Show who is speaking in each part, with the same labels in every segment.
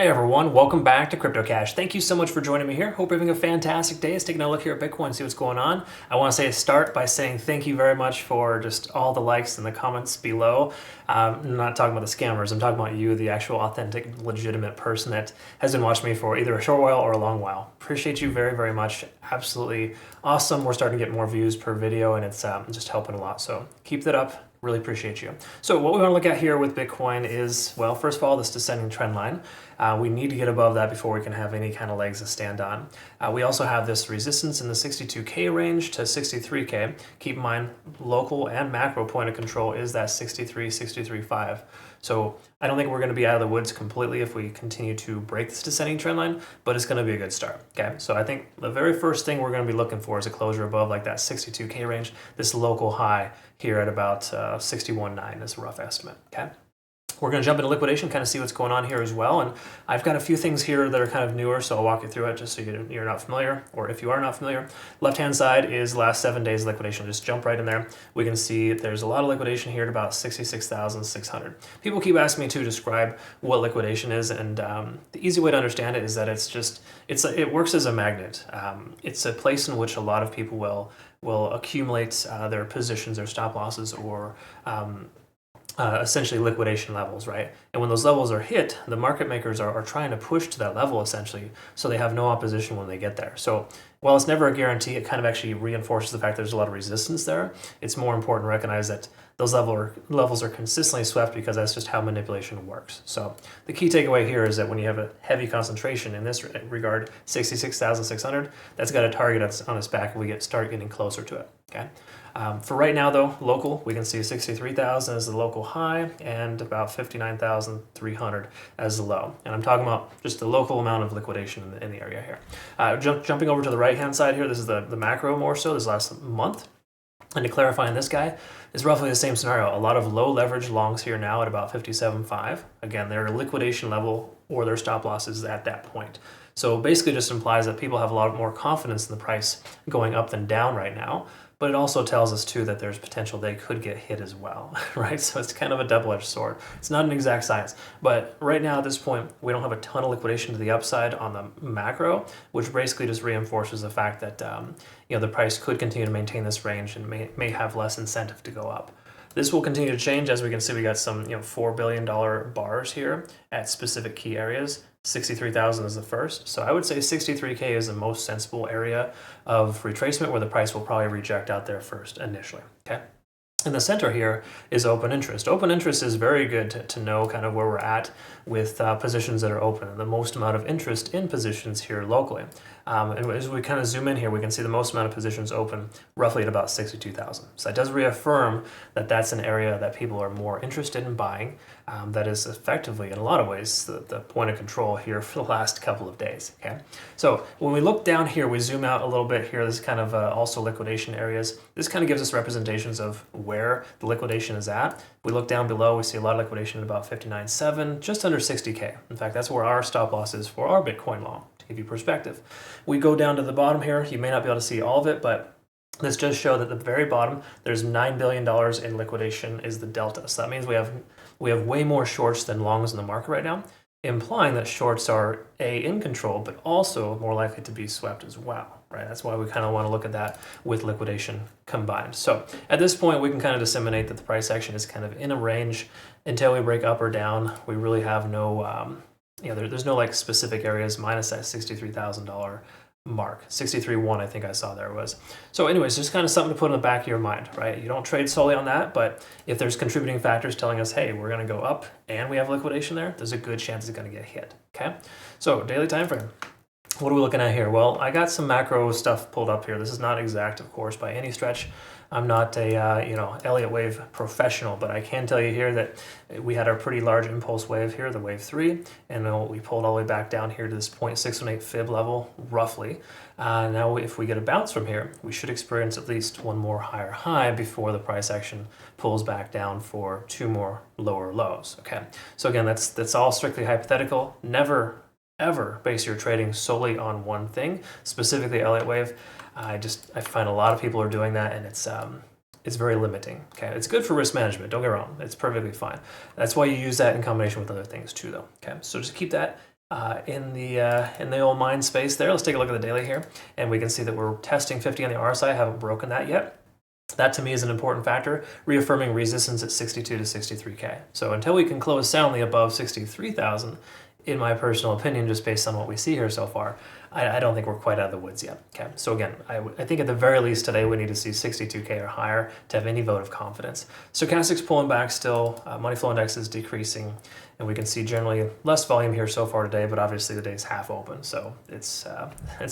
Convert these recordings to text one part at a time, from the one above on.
Speaker 1: Hey everyone, welcome back to Crypto Cash. Thank you so much for joining me here. Hope you're having a fantastic day. Let's take a look here at Bitcoin, see what's going on. I want to start by saying thank you very much for just all the likes and the comments below. I'm not talking about the scammers, I'm talking about you, the actual authentic, legitimate person that has been watching me for either a short while or a long while. Appreciate you very, very much. Absolutely awesome. We're starting to get more views per video and it's just helping a lot. So keep that up. Really appreciate you. So what we want to look at here with Bitcoin is, well, first of all, this descending trend line. We need to get above that before we can have any kind of legs to stand on. We also have this resistance in the 62K range to 63K. Keep in mind, local and macro point of control is that 63, 63.5. So I don't think we're going to be out of the woods completely if we continue to break this descending trend line, but it's going to be a good start. Okay, so I think the very first thing we're going to be looking for is a closure above like that 62K range, this local high here at about 61.9 is a rough estimate. Okay. We're going to jump into liquidation, kind of see what's going on here as well. And I've got a few things here that are kind of newer, so I'll walk you through it just so you're not familiar, or if you are not familiar. Left-hand side is last 7 days liquidation. Just jump right in there. We can see there's a lot of liquidation here at about 66,600. People keep asking me to describe what liquidation is, and the easy way to understand it is that it works as a magnet. It's a place in which a lot of people will accumulate their positions, their stop losses, or essentially liquidation levels, right? And when those levels are hit, the market makers are trying to push to that level essentially, so they have no opposition when they get there. So while it's never a guarantee, it kind of actually reinforces the fact there's a lot of resistance there. It's more important to recognize that those levels are consistently swept because that's just how manipulation works. So the key takeaway here is that when you have a heavy concentration in this regard, 66,600, that's got a target on its back and we start getting closer to it, okay? For right now though, local, we can see 63,000 as the local high and about 59,300 as the low. And I'm talking about just the local amount of liquidation in the area here. Jumping over to the right-hand side here, this is the macro more so, this last month. And to clarify in this guy, is roughly the same scenario. A lot of low leverage longs here now at about 57.5. Again, their liquidation level or their stop losses at that point. So basically just implies that people have a lot more confidence in the price going up than down right now. But it also tells us too that there's potential they could get hit as well, right? So it's kind of a double-edged sword. It's not an exact science, but right now at this point, we don't have a ton of liquidation to the upside on the macro, which basically just reinforces the fact that the price could continue to maintain this range and may have less incentive to go up. This will continue to change. As we can see, we got some $4 billion bars here at specific key areas. 63,000 is the first. So I would say 63K is the most sensible area of retracement where the price will probably reject out there first initially, okay? In the center here is open interest. Open interest is very good to know kind of where we're at with positions that are open and the most amount of interest in positions here locally. And as we kind of zoom in here, we can see the most amount of positions open roughly at about 62,000. So that does reaffirm that that's an area that people are more interested in buying. That is effectively, in a lot of ways, the point of control here for the last couple of days, okay? So when we look down here, we zoom out a little bit here. This is kind of also liquidation areas. This kind of gives us representations of where the liquidation is at. We look down below, we see a lot of liquidation at about 59.7, just under 60K. In fact, that's where our stop loss is for our Bitcoin long, to give you perspective. We go down to the bottom here. You may not be able to see all of it, but this does show that at the very bottom, there's $9 billion in liquidation is the delta. So that means we have way more shorts than longs in the market right now, implying that shorts are in control, but also more likely to be swept as well, right? That's why we kind of want to look at that with liquidation combined. So at this point, we can kind of disseminate that the price action is kind of in a range until we break up or down. We really have no, there's no like specific areas minus that $63,000 mark. 63.1 I think I saw there was. So anyways, just kind of something to put in the back of your mind, right? You don't trade solely on that, but if there's contributing factors telling us, hey, we're going to go up and we have liquidation there's a good chance it's going to get hit, okay? So daily time frame. What are we looking at here? Well, I got some macro stuff pulled up here. This is not exact, of course, by any stretch. I'm not a Elliott wave professional, but I can tell you here that we had a pretty large impulse wave here, the wave 3, and we pulled all the way back down here to this 0.618 fib level, roughly. Now, if we get a bounce from here, we should experience at least one more higher high before the price action pulls back down for 2 more lower lows. Okay, so again, that's all strictly hypothetical. Never ever base your trading solely on one thing, specifically Elliott wave. I find a lot of people are doing that, and it's very limiting. Okay, it's good for risk management. Don't get me wrong; it's perfectly fine. That's why you use that in combination with other things too, though. Okay, so just keep that in the old mind space there. Let's take a look at the daily here, and we can see that we're testing 50 on the RSI. Haven't broken that yet. That to me is an important factor, reaffirming resistance at 62 to 63K. So until we can close soundly above 63,000, in my personal opinion, just based on what we see here so far, I don't think we're quite out of the woods yet. Okay, so again, I think at the very least today we need to see 62K or higher to have any vote of confidence. Stochastics pulling back still, money flow index is decreasing, and we can see generally less volume here so far today, but obviously the day's half open, so it's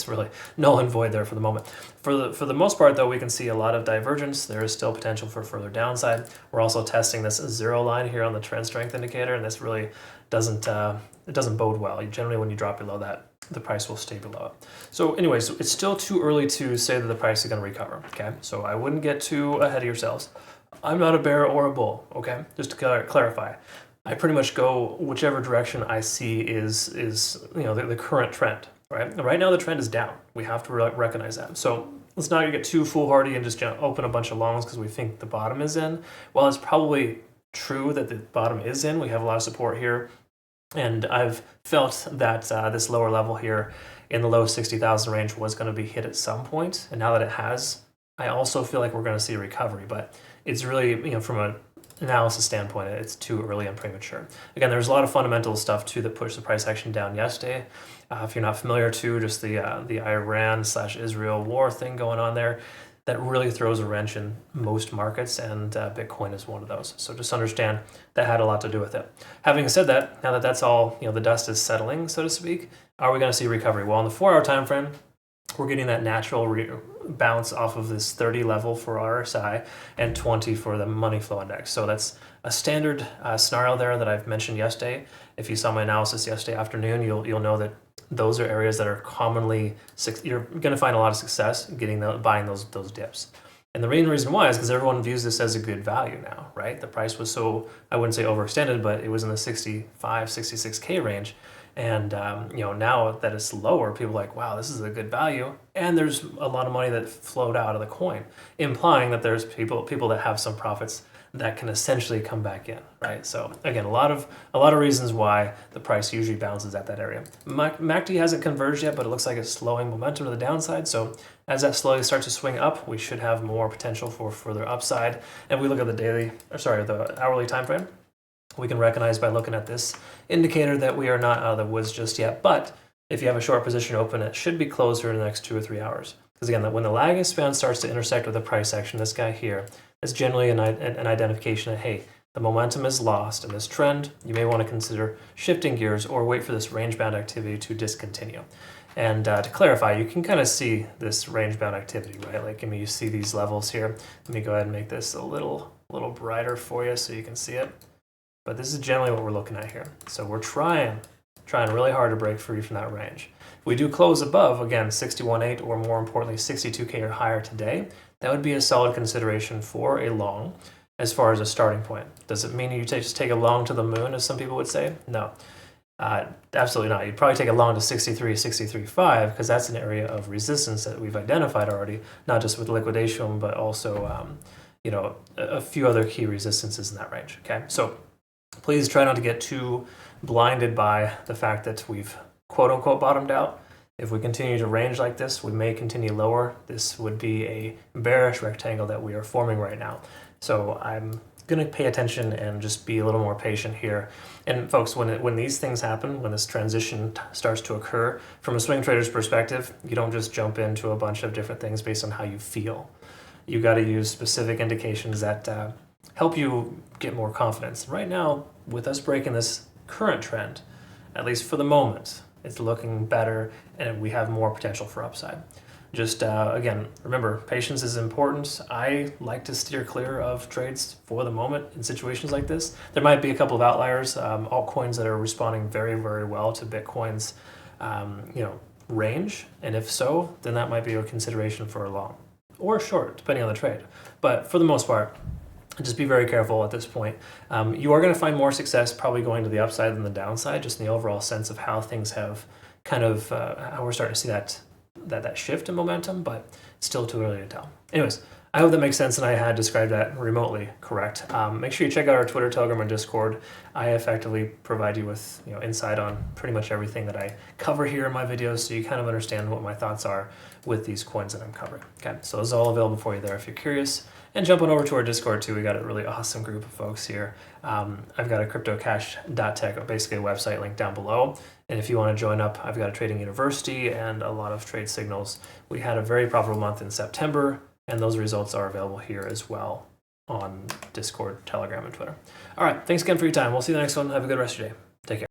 Speaker 1: really null and void there for the moment. For the most part though, we can see a lot of divergence. There is still potential for further downside. We're also testing this zero line here on the trend strength indicator, and this really doesn't bode well. Generally when you drop below that, the price will stay below it. So anyways, it's still too early to say that the price is going to recover, okay? So I wouldn't get too ahead of yourselves. I'm not a bear or a bull, okay? Just to clarify. I pretty much go whichever direction I see is the current trend, right? Right now the trend is down. We have to recognize that. So let's not get too foolhardy and just open a bunch of longs because we think the bottom is in. While it's probably true that the bottom is in, we have a lot of support here. And I've felt that this lower level here in the low 60,000 range was going to be hit at some point. And now that it has, I also feel like we're going to see a recovery. But it's really, from an analysis standpoint, it's too early and premature. Again, there's a lot of fundamental stuff too that pushed the price action down yesterday. If you're not familiar too, just the Iran/Israel war thing going on there, that really throws a wrench in most markets, and Bitcoin is one of those. So just understand that had a lot to do with it. Having said that, now that that's all, the dust is settling, so to speak, are we going to see recovery? Well, in the 4-hour time frame, we're getting that natural bounce off of this 30 level for RSI and 20 for the money flow index. So that's a standard scenario there that I've mentioned yesterday. If you saw my analysis yesterday afternoon, you'll know that those are areas that are commonly, you're going to find a lot of success buying those dips. And the main reason why is because everyone views this as a good value now, right? The price was so, I wouldn't say overextended, but it was in the 65, 66K range. And now that it's lower, people are like, wow, this is a good value. And there's a lot of money that flowed out of the coin, implying that there's people that have some profits that can essentially come back in, right? So again, a lot of reasons why the price usually bounces at that area. MACD hasn't converged yet, but it looks like it's slowing momentum to the downside. So as that slowly starts to swing up, we should have more potential for further upside. And we look at the hourly time frame, we can recognize by looking at this indicator that we are not out of the woods just yet. But if you have a short position open, it should be closer in the next 2 or 3 hours. Because again, when the lagging span starts to intersect with the price action, this guy here, is generally an identification that, hey, the momentum is lost in this trend. You may want to consider shifting gears or wait for this range-bound activity to discontinue. And to clarify, you can kind of see this range-bound activity, right? Like, you see these levels here. Let me go ahead and make this a little brighter for you so you can see it. But this is generally what we're looking at here. So we're trying really hard to break free from that range. If we do close above, again, 61.8 or more importantly, 62K or higher today, that would be a solid consideration for a long as far as a starting point. Does it mean you just take a long to the moon, as some people would say? No, absolutely not. You'd probably take a long to 63, 63.5, because that's an area of resistance that we've identified already, not just with liquidation, but also a few other key resistances in that range, okay? So please try not to get too blinded by the fact that we've quote-unquote bottomed out. If we continue to range like this, we may continue lower. This would be a bearish rectangle that we are forming right now. So I'm going to pay attention and just be a little more patient here. And folks, when these things happen, when this transition starts to occur, from a swing trader's perspective, you don't just jump into a bunch of different things based on how you feel. You got to use specific indications that help you get more confidence. Right now, with us breaking this current trend, at least for the moment, it's looking better and we have more potential for upside. Just again, remember, patience is important. I like to steer clear of trades for the moment in situations like this. There might be a couple of outliers, altcoins that are responding very, very well to Bitcoin's range. And if so, then that might be a consideration for a long or a short, depending on the trade. But for the most part, just be very careful at this point. You are going to find more success probably going to the upside than the downside, just in the overall sense of how things have kind of, how we're starting to see that shift in momentum, but still too early to tell. Anyways, I hope that makes sense and I had described that remotely correct. Make sure you check out our Twitter, Telegram, and Discord. I effectively provide you with insight on pretty much everything that I cover here in my videos, so you kind of understand what my thoughts are with these coins that I'm covering. Okay, so it's all available for you there if you're curious. And jumping over to our Discord too, we got a really awesome group of folks here. I've got a cryptocash.tech, basically a website link down below. And if you want to join up, I've got a trading university and a lot of trade signals. We had a very profitable month in September, and those results are available here as well on Discord, Telegram, and Twitter. All right, thanks again for your time. We'll see you in the next one. Have a good rest of your day. Take care.